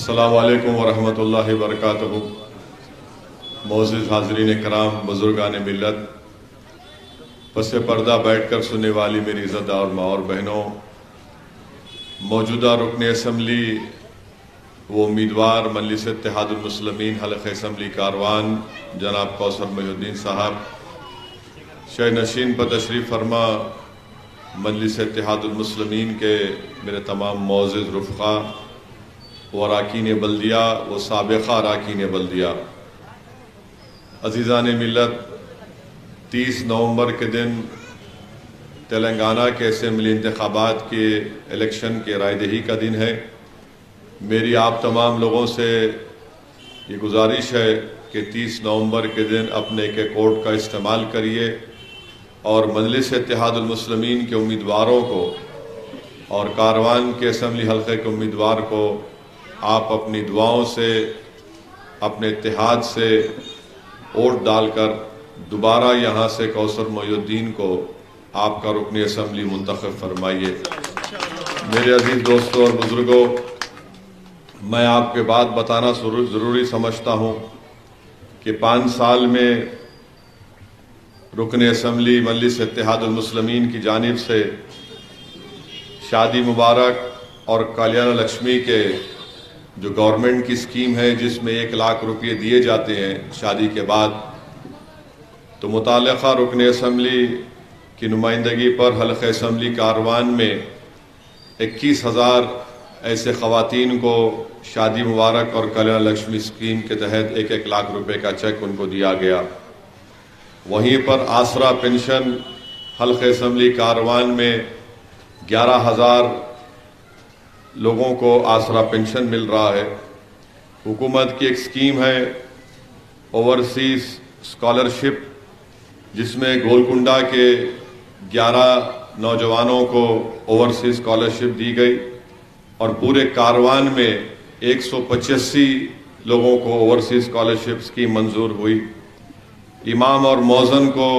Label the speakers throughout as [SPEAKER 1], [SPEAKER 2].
[SPEAKER 1] السلام علیکم ورحمۃ اللہ وبرکاتہ۔ معزز حاضرین کرام، بزرگان ملت، پس پردہ بیٹھ کر سننے والی میری عزتدار ماں اور بہنوں، موجودہ رکن اسمبلی وہ امیدوار مجلس اتحاد المسلمین حلقہ اسمبلی کاروان جناب کوثر محی الدین صاحب، شہ نشین پر تشریف فرما مجلس اتحاد المسلمین کے میرے تمام معزز رفقا و اراکین بلدیہ و سابقہ اراکین بلدیہ، عزیزان ملت، 30 نومبر کے دن تلنگانہ کے اسمبلی انتخابات کے الیکشن کے رائے دہی کا دن ہے۔ میری آپ تمام لوگوں سے یہ گزارش ہے کہ 30 نومبر کے دن اپنے ایک ووٹ کا استعمال کریے اور مجلس اتحاد المسلمین کے امیدواروں کو اور کاروان کے اسمبلی حلقے کے امیدوار کو آپ اپنی دعاؤں سے، اپنے اتحاد سے ووٹ ڈال کر دوبارہ یہاں سے کوثر محی الدین کو آپ کا رکن اسمبلی منتخب فرمائیے۔ میرے عزیز دوستوں اور بزرگوں، میں آپ کے بات بتانا ضروری سمجھتا ہوں کہ 5 سال میں رکن اسمبلی مجلس اتحاد المسلمین کی جانب سے شادی مبارک اور کلیان لکشمی کے جو گورنمنٹ کی اسکیم ہے جس میں 1 لاکھ روپے دیے جاتے ہیں شادی کے بعد، تو متعلقہ رکن اسمبلی کی نمائندگی پر حلقہ اسمبلی کاروان میں 21,000 ایسے خواتین کو شادی مبارک اور کلیان لکشمی اسکیم کے تحت 1 لاکھ روپے کا چیک ان کو دیا گیا۔ وہیں پر آسرا پنشن حلقہ اسمبلی کاروان میں 11,000 لوگوں کو آسرا پنشن مل رہا ہے۔ حکومت کی ایک اسکیم ہے اوورسیز اسکالرشپ، جس میں گولکنڈہ کے 11 نوجوانوں کو اوورسیز اسکالرشپ دی گئی اور پورے کاروان میں 185 لوگوں کو اوورسیز اسکالرشپ اسکیم منظور ہوئی۔ امام اور مؤذن کو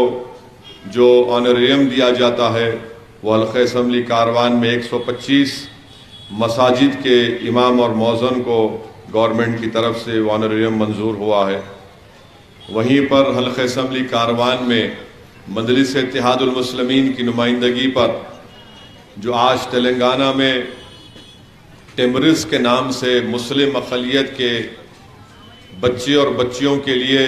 [SPEAKER 1] جو آنریم دیا جاتا ہے وہ حلقہ اسمبلی کاروان میں 125 مساجد کے امام اور مؤذن کو گورنمنٹ کی طرف سے آنریم منظور ہوا ہے۔ وہیں پر حلقہ اسمبلی کاروان میں مجلس اتحاد المسلمین کی نمائندگی پر جو آج تلنگانہ میں ٹیمرز کے نام سے مسلم اقلیت کے بچے اور بچیوں کے لیے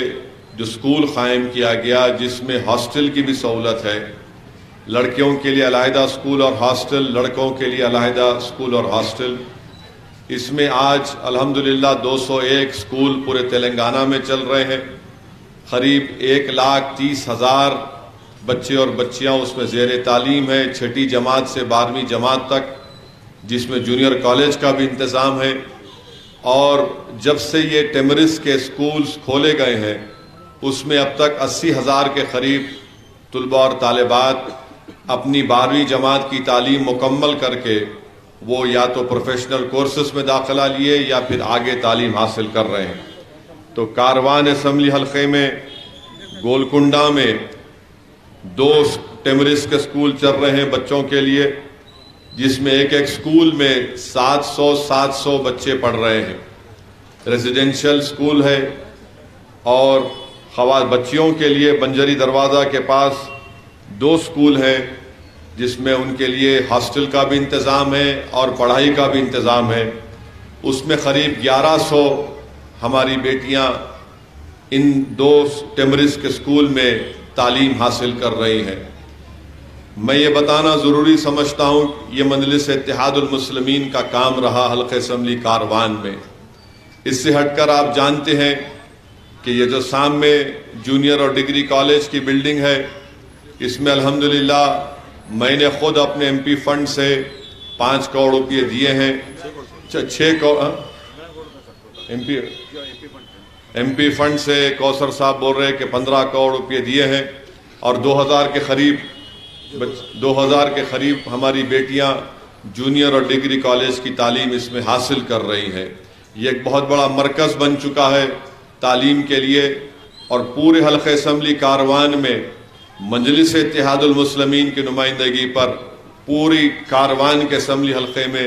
[SPEAKER 1] جو اسکول قائم کیا گیا، جس میں ہاسٹل کی بھی سہولت ہے، لڑکیوں کے لیے علیحدہ اسکول اور ہاسٹل، لڑکوں کے لیے علیحدہ اسکول اور ہاسٹل، اس میں آج الحمدللہ 201 اسکول پورے تلنگانہ میں چل رہے ہیں۔ قریب 1,30,000 بچے اور بچیاں اس میں زیر تعلیم ہیں، 6ٹھی جماعت سے 12ویں جماعت تک، جس میں جونیئر کالج کا بھی انتظام ہے۔ اور جب سے یہ ٹیمرز کے اسکولز کھولے گئے ہیں، اس میں اب تک 80,000 کے قریب طلباء اور طالبات اپنی 12ویں جماعت کی تعلیم مکمل کر کے وہ یا تو پروفیشنل کورسز میں داخلہ لیے یا پھر آگے تعلیم حاصل کر رہے ہیں۔ تو کاروان اسمبلی حلقے میں گولکنڈہ میں 2 ٹیمرز کے اسکول چل رہے ہیں بچوں کے لیے، جس میں ایک اسکول میں 700 بچے پڑھ رہے ہیں۔ ریزیڈینشل اسکول ہے اور بچیوں کے لیے بنجری دروازہ کے پاس 2 اسکول ہیں، جس میں ان کے لیے ہاسٹل کا بھی انتظام ہے اور پڑھائی کا بھی انتظام ہے۔ اس میں قریب 1100 ہماری بیٹیاں ان 2 ٹیمرز کے اسکول میں تعلیم حاصل کر رہی ہیں۔ میں یہ بتانا ضروری سمجھتا ہوں، یہ مجلس اتحاد المسلمین کا کام رہا حلقہ اسمبلی کاروان میں۔ اس سے ہٹ کر آپ جانتے ہیں کہ یہ جو سامنے جونیئر اور ڈگری کالج کی بلڈنگ ہے، اس میں الحمدللہ میں نے خود اپنے MP فنڈ سے 5 کروڑ روپے دیے ہیں۔ 6 کروڑ MP فنڈ سے کوثر صاحب بول رہے ہیں کہ 15 کروڑ روپے دیے ہیں اور 2000 کے قریب ہماری بیٹیاں جونیئر اور ڈگری کالج کی تعلیم اس میں حاصل کر رہی ہیں۔ یہ ایک بہت بڑا مرکز بن چکا ہے تعلیم کے لیے، اور پورے حلقہ اسمبلی کاروان میں مجلس اتحاد المسلمین کی نمائندگی پر پوری کاروان کے اسمبلی حلقے میں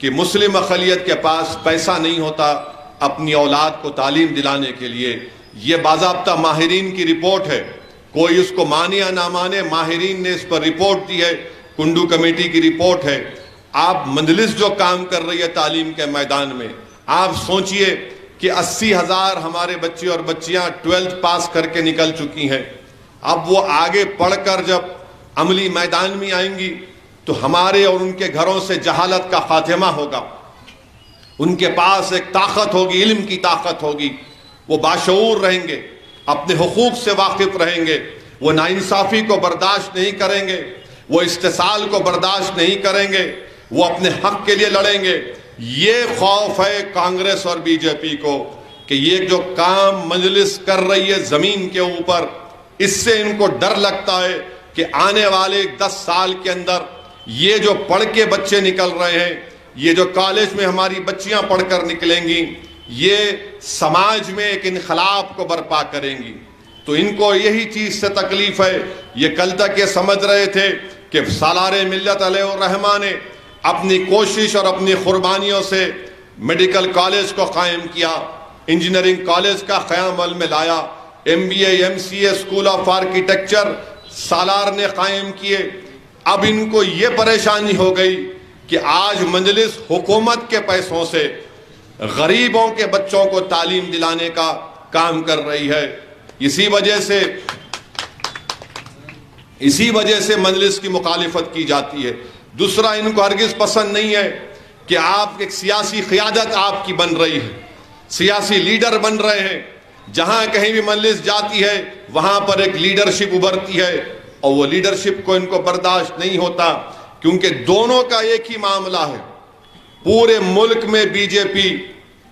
[SPEAKER 1] کہ مسلم اقلیت کے پاس پیسہ نہیں ہوتا اپنی اولاد کو تعلیم دلانے کے لیے. یہ باضابطہ ماہرین کی رپورٹ ہے, کوئی اس کو مانے یا نہ مانے, ماہرین نے اس پر رپورٹ دی ہے, کنڈو کمیٹی کی رپورٹ ہے. آپ مجلس جو کام کر رہی ہے تعلیم کے میدان میں, آپ سوچئے کہ 80,000 ہمارے بچے اور بچیاں 12th پاس کر کے نکل چکی ہیں. اب وہ آگے پڑھ کر جب عملی میدان میں آئیں گی تو ہمارے اور ان کے گھروں سے جہالت کا خاتمہ ہوگا. ان کے پاس ایک طاقت ہوگی, علم کی طاقت ہوگی, وہ باشعور رہیں گے, اپنے حقوق سے واقف رہیں گے, وہ ناانصافی کو برداشت نہیں کریں گے, وہ استحصال کو برداشت نہیں کریں گے, وہ اپنے حق کے لیے لڑیں گے. یہ خوف ہے کانگریس اور بی جے پی کو کہ یہ جو کام مجلس کر رہی ہے زمین کے اوپر, اس سے ان کو ڈر لگتا ہے کہ آنے والے 10 سال کے اندر یہ جو پڑھ کے بچے نکل رہے ہیں, یہ جو کالج میں ہماری بچیاں پڑھ کر نکلیں گی, یہ سماج میں ایک انقلاب کو برپا کریں گی. تو ان کو یہی چیز سے تکلیف ہے. یہ کل تک یہ سمجھ رہے تھے کہ سالار ملت علیہ الرحمہ نے اپنی کوشش اور اپنی قربانیوں سے میڈیکل کالج کو قائم کیا, انجینئرنگ کالج کا قیام عمل میں لایا, MBA MCA school of architecture Salar نے قائم کیے. اب ان کو یہ پریشانی ہو گئی کہ آج مجلس حکومت کے پیسوں سے غریبوں کے بچوں کو تعلیم دلانے کا کام کر رہی ہے. اسی وجہ سے مجلس کی مخالفت کی جاتی ہے. دوسرا, ان کو ہرگز پسند نہیں ہے کہ آپ ایک سیاسی قیادت آپ کی بن رہی ہے, سیاسی لیڈر بن رہے ہیں. جہاں کہیں بھی مجلس جاتی ہے وہاں پر ایک لیڈرشپ ابھرتی ہے, اور وہ لیڈرشپ کو ان کو برداشت نہیں ہوتا, کیونکہ دونوں کا ایک ہی معاملہ ہے. پورے ملک میں بی جے پی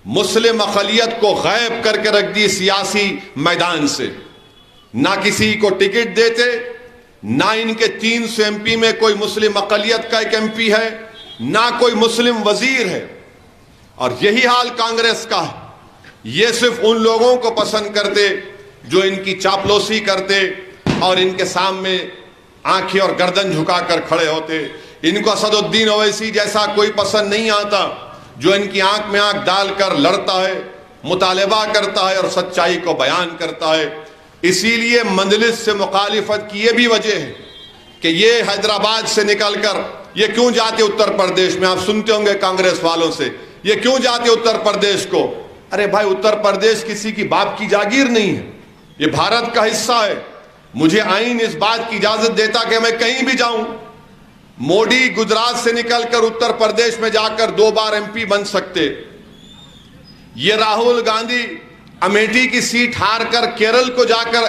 [SPEAKER 1] مسلم اقلیت کو غائب کر کے رکھ دی سیاسی میدان سے. نہ کسی کو ٹکٹ دیتے, نہ ان کے 300 MP میں کوئی مسلم اقلیت کا ایک MP ہے, نہ کوئی مسلم وزیر ہے. اور یہی حال کانگریس کا ہے. یہ صرف ان لوگوں کو پسند کرتے جو ان کی چاپلوسی کرتے اور ان کے سامنے آنکھیں اور گردن جھکا کر کھڑے ہوتے. ان کو اسد الدین اویسی جیسا کوئی پسند نہیں آتا جو ان کی آنکھ میں آنکھ ڈال کر لڑتا ہے, مطالبہ کرتا ہے اور سچائی کو بیان کرتا ہے. اسی لیے مجلس سے مخالفت کی یہ بھی وجہ ہے کہ یہ حیدرآباد سے نکل کر یہ کیوں جاتے اتر پردیش میں. آپ سنتے ہوں گے کانگریس والوں سے, یہ کیوں جاتے اتر پردیش کو. ارے بھائی, اتر پردیش کسی کی باپ کی جاگیر نہیں ہے, یہ بھارت کا حصہ ہے. مجھے آئین اس بات کی اجازت دیتا کہ میں کہیں بھی جاؤں. موڈی گجرات سے نکل کر اتر پردیش میں جا کر 2 بار MP بن سکتے. یہ راہل گاندھی امیٹھی کی سیٹ ہار کر کیرل کو جا کر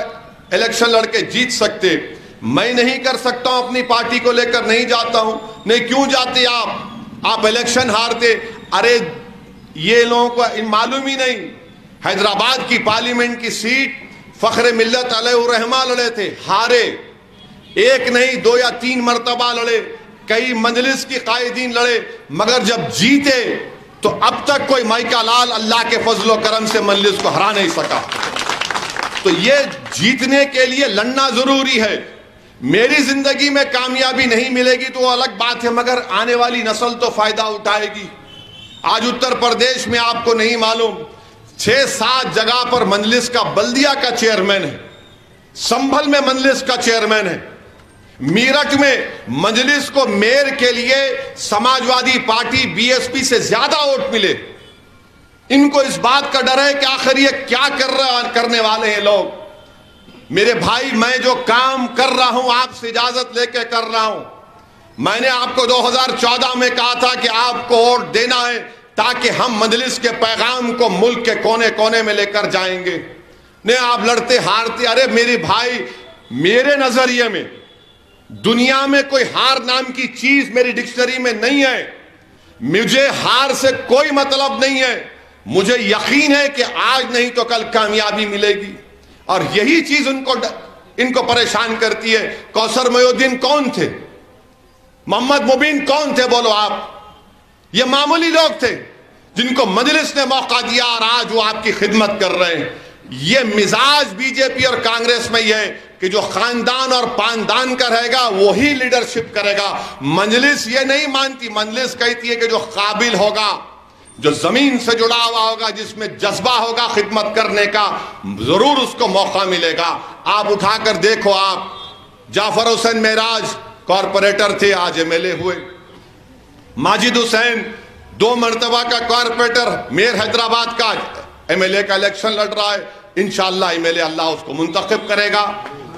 [SPEAKER 1] الیکشن لڑ کے جیت سکتے. میں نہیں کر سکتا ہوں, اپنی پارٹی کو لے کر نہیں جاتا ہوں. نہیں, کیوں جاتے آپ الیکشن ہارتے. ارے یہ لوگوں کو معلوم ہی نہیں, حیدرآباد کی پارلیمنٹ کی سیٹ فخر ملت علیہ الرحمہ لڑے تھے, ہارے. 1 نہیں 2 یا 3 مرتبہ لڑے, کئی مجلس کی قائدین لڑے, مگر جب جیتے تو اب تک کوئی مائیکا لال اللہ کے فضل و کرم سے مجلس کو ہرا نہیں سکا. تو یہ جیتنے کے لیے لڑنا ضروری ہے. میری زندگی میں کامیابی نہیں ملے گی تو وہ الگ بات ہے, مگر آنے والی نسل تو فائدہ اٹھائے گی. آج اتر پردیش میں آپ کو نہیں معلوم 6-7 جگہ پر مجلس کا بلدیہ کا چیئرمین ہے, سنبھل میں مجلس کا چیئرمین ہے, میرٹھ میں مجلس کو میئر کے لیے سماجوادی پارٹی BSP سے زیادہ ووٹ ملے. ان کو اس بات کا ڈر ہے کہ آخر یہ کیا کرنے والے ہیں لوگ. میرے بھائی, میں جو کام کر رہا ہوں آپ سے اجازت لے کے کر رہا ہوں. میں نے آپ کو 2014 میں کہا تھا کہ آپ کو ووٹ دینا ہے تاکہ ہم مجلس کے پیغام کو ملک کے کونے کونے میں لے کر جائیں گے. نہیں, آپ لڑتے ہارتے. ارے میرے بھائی, میرے نظریے میں دنیا میں کوئی ہار نام کی چیز میری ڈکشنری میں نہیں ہے. مجھے ہار سے کوئی مطلب نہیں ہے. مجھے یقین ہے کہ آج نہیں تو کل کامیابی ملے گی. اور یہی چیز ان کو پریشان کرتی ہے. کوثر محی الدین کون تھے؟ محمد مبین کون تھے؟ بولو آپ. یہ معمولی لوگ تھے جن کو مجلس نے موقع دیا اور آج وہ آپ کی خدمت کر رہے ہیں. یہ مزاج بی جے پی اور کانگریس میں یہ ہے کہ جو خاندان اور پاندان کا رہے گا وہی لیڈرشپ کرے گا. مجلس یہ نہیں مانتی. مجلس کہتی ہے کہ جو قابل ہوگا, جو زمین سے جڑا ہوا ہوگا, جس میں جذبہ ہوگا خدمت کرنے کا, ضرور اس کو موقع ملے گا. آپ اٹھا کر دیکھو, آپ جعفر حسین معراج کارپوریٹر تھے, آج ایم ایل اے ہوئے. ماجد حسین 2 مرتبہ کا کارپوریٹر, میئر حیدرآباد کا, ایم ایل اے کا الیکشن لڑ رہا ہے. انشاءاللہ ایم ایل اے اللہ اس کو منتخب کرے گا.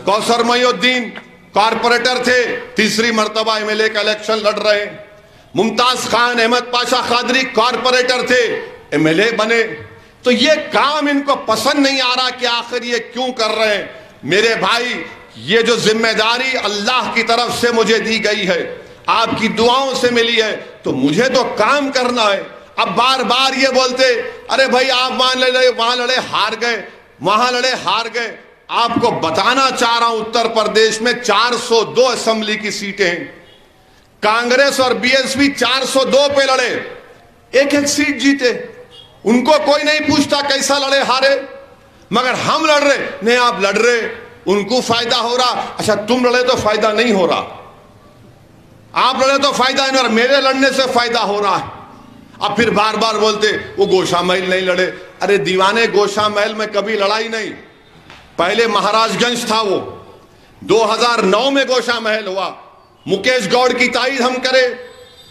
[SPEAKER 1] کوثر محی الدین کارپوریٹر تھے, 3ری مرتبہ ایم ایل اے کا الیکشن لڑ رہے ہیں. ممتاز خان احمد پاشا قادری کارپوریٹر تھے, ایم ایل اے بنے. تو یہ کام ان کو پسند نہیں آ رہا کہ آخر یہ کیوں کر رہے ہیں. میرے بھائی, یہ جو ذمہ داری اللہ کی طرف سے مجھے دی گئی ہے, آپ کی دعاؤں سے ملی ہے, تو مجھے تو کام کرنا ہے. اب بار بار یہ بولتے ارے بھائی آپ وہاں لڑے ہار گئے, وہاں لڑے ہار گئے. آپ کو بتانا چاہ رہا ہوں اتر پردیش میں 402 اسمبلی کی سیٹیں ہیں. کانگریس اور بی ایس پی 402 پہ لڑے, 1-1 سیٹ جیتے. ان کو کوئی نہیں پوچھتا کیسا لڑے ہارے, مگر ہم لڑ رہے. نہیں آپ لڑ رہے, ان کو فائدہ ہو رہا. اچھا تم لڑے تو فائدہ نہیں ہو رہا, آپ لڑے تو فائدہ نہیں ہو رہا, میرے لڑنے سے فائدہ ہو رہا ہے. اب پھر بار بار بولتے وہ گوشا محل نہیں لڑے. ارے دیوانے, گوشا محل میں کبھی لڑائی نہیں. پہلے مہاراج گنج تھا, وہ 2009 میں گوشا محل ہوا. مکیش گوڑ کی تائید ہم کرے,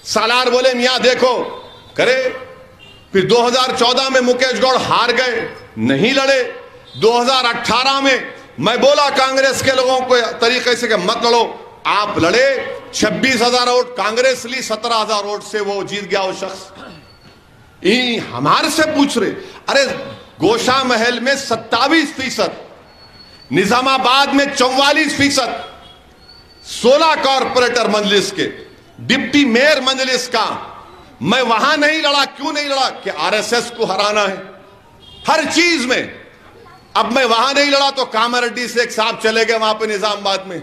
[SPEAKER 1] سالار بولے میاں دیکھو کرے. پھر 2014 میں مکیش گوڑ ہار گئے, نہیں لڑے. 2018 میں بولا کانگریس کے لوگوں کو طریقے سے کہ مت لڑو, آپ لڑے. 26,000 ووٹ کانگریس لی, 17,000 ووٹ سے وہ جیت گیا وہ شخص. ہمارے سے پوچھ رہے, ارے گوشا محل میں 27%, نظام آباد میں 44%, 16 کارپوریٹر مجلس کے, ڈپٹی میئر مجلس کا. میں وہاں نہیں لڑا. کیوں نہیں لڑا؟ کہ آر ایس ایس کو ہرانا ہے ہر چیز میں. اب میں وہاں نہیں لڑا تو کاماریڈی سے ایک صاحب چلے گئے وہاں پہ نظام آباد میں,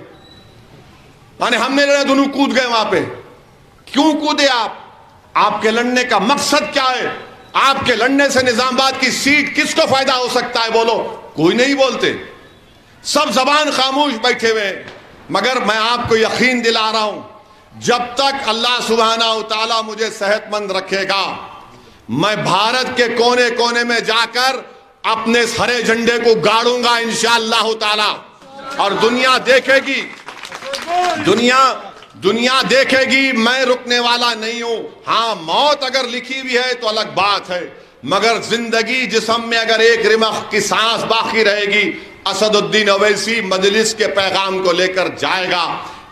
[SPEAKER 1] یعنی ہم نے لڑے, دونوں کود گئے وہاں پہ. کیوں کودے آپ؟ آپ کے لڑنے کا مقصد کیا ہے؟ آپ کے لڑنے سے نظام آباد کی سیٹ کس کو فائدہ ہو سکتا ہے؟ بولو. کوئی نہیں بولتے, سب زبان خاموش بیٹھے ہوئے. مگر میں آپ کو یقین دلا رہا ہوں, جب تک اللہ سبحانہ و تعالیٰ مجھے صحت مند رکھے گا, میں بھارت کے کونے کونے میں جا کر اپنے ہرے جھنڈے کو گاڑوں گا انشاءاللہ تعالیٰ. اور دنیا دیکھے گی, دنیا دیکھے گی میں رکنے والا نہیں ہوں. ہاں موت اگر لکھی ہوئی ہے تو الگ بات ہے, مگر زندگی جسم میں اگر ایک رمق کی سانس باقی رہے گی, اسد الدین اویسی مجلس کے پیغام کو لے کر جائے گا.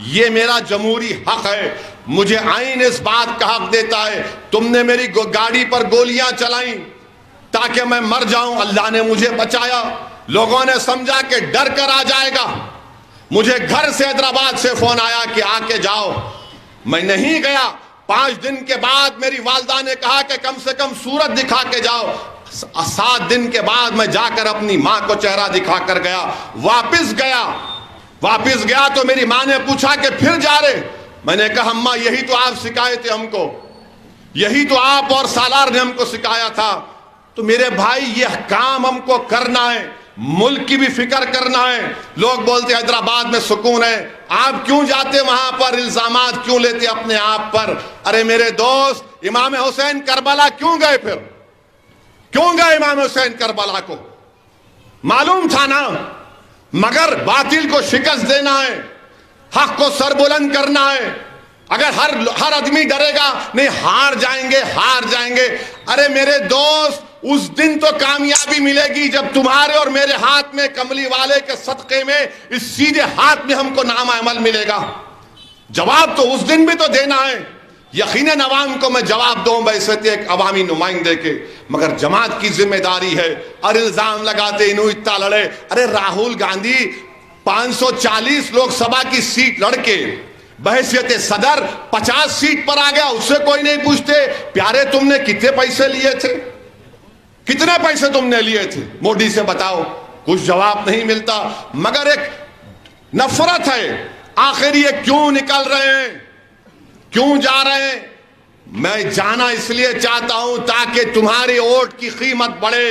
[SPEAKER 1] یہ میرا جمہوری حق ہے. مجھے آئین اس بات کا حق دیتا ہے. تم نے میری گاڑی پر گولیاں چلائیں تاکہ میں مر جاؤں, اللہ نے مجھے بچایا. لوگوں نے سمجھا کہ ڈر کر آ جائے گا. مجھے گھر سے حیدرآباد سے فون آیا کہ آ کے جاؤ, میں نہیں گیا. 5 دن کے بعد میری والدہ نے کہا کہ کم سے کم صورت دکھا کے جاؤ. 7 دن کے بعد میں جا کر اپنی ماں کو چہرہ دکھا کر گیا. واپس گیا تو میری ماں نے پوچھا کہ پھر جا رہے؟ میں نے کہا اماں یہی تو آپ سکھائے تھے ہم کو, یہی تو آپ اور سالار نے ہم کو سکھایا تھا. تو میرے بھائی یہ کام ہم کو کرنا ہے, ملک کی بھی فکر کرنا ہے. لوگ بولتے حیدرآباد میں سکون ہے, آپ کیوں جاتے وہاں پر, الزامات کیوں لیتے اپنے آپ پر؟ ارے میرے دوست, امام حسین کربلا کیوں گئے؟ پھر کیوں گئے امام حسین کربلا کو؟ معلوم تھا نا. مگر باطل کو شکست دینا ہے, حق کو سر بلند کرنا ہے. اگر ہر آدمی ڈرے گا نہیں ہار جائیں گے. ارے میرے دوست, اس دن تو کامیابی ملے گی جب تمہارے اور میرے ہاتھ میں, کملی والے کے صدقے میں, اس سیدھے ہاتھ میں ہم کو نام عمل ملے گا. جواب تو اس دن بھی تو دینا ہے. یقیناً عوام کو میں جواب دوں بحیثیت ایک عوامی نمائندے کے, مگر جماعت کی ذمہ داری ہے. اور الزام لگاتے انہوں اتنا لڑے. ارے راہل گاندھی 540 لوک سبھا کی سیٹ لڑ کے بحیثیت صدر 50 سیٹ پر آ گیا. اس سے کوئی نہیں پوچھتے پیارے تم نے کتنے پیسے لیے تھے, کتنے پیسے تم نے لیے تھے, مودی سے بتاؤ. کچھ جواب نہیں ملتا. مگر ایک نفرت ہے, آخر یہ کیوں نکل رہے ہیں, کیوں جا رہے ہیں؟ میں جانا اس لیے چاہتا ہوں تاکہ تمہاری ووٹ کی قیمت بڑھے.